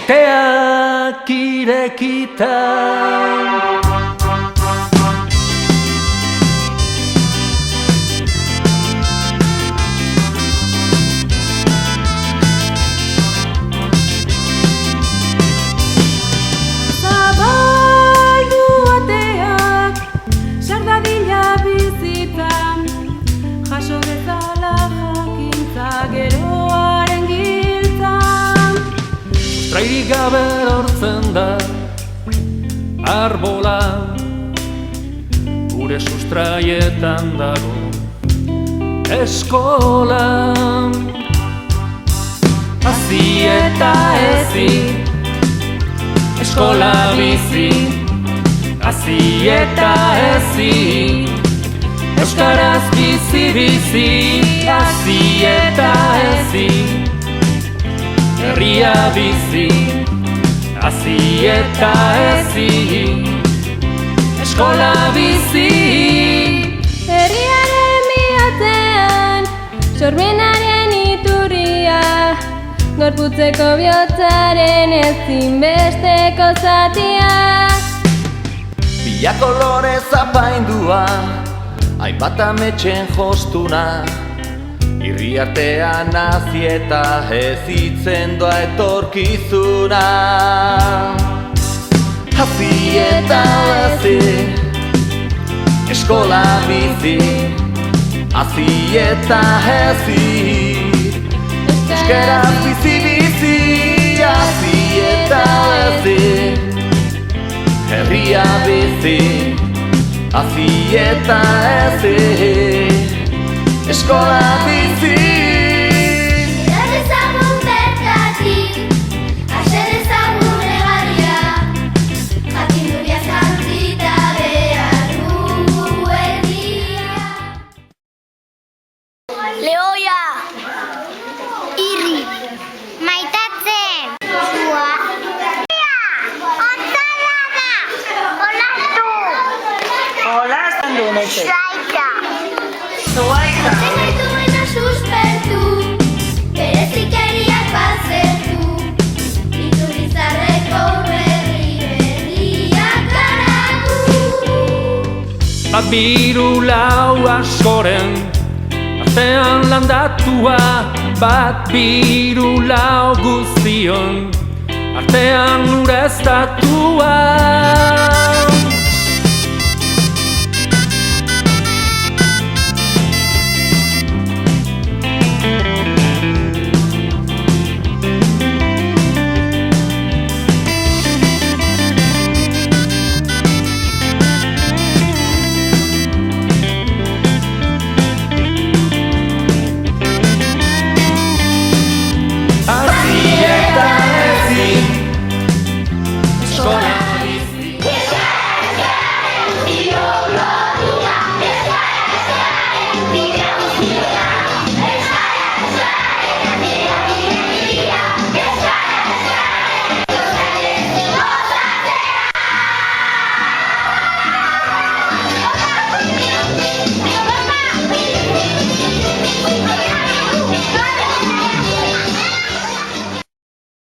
Ateak irekita Zabaldu ateak sardadila bizitan jaso dezala jakintza geroaren giltzan Sustrairik gabe lortzen da arbola gure sustraietan dago eskola Hazi eta ezi eskola bizi Hazi eta ezi euskaraz bizi Hazi eta ezi herria bizi Hazi eta ezi eskola bizi Herriaren bihotean sormenaren iturria gorputzeko bihotzaren ezinbesteko zatia Bila kolorez apaindua hainbat ametsen jostuna Irri artean hazi eta hezitzen doa etorkizuna Hazi eta hezi eskola bizi Hazi eta hezi euskaraz bizi Hazi eta hezi herria bizi Hazi eta hezi eskola bizi Eder ezagun bertatik, aser ezagun egaria Jakinduriaz jantzita behar dugu herria Lehoia Irri Maitatzen Sua Ontzalana Olastu Jolasten du nete. Zaita Zuaita. Zengaituena suspertu, berezikeriak bazertu Iturizarreko berriak garatu Bat biru lau askoren artean landatua Bat biru lau guztion artean ureztatua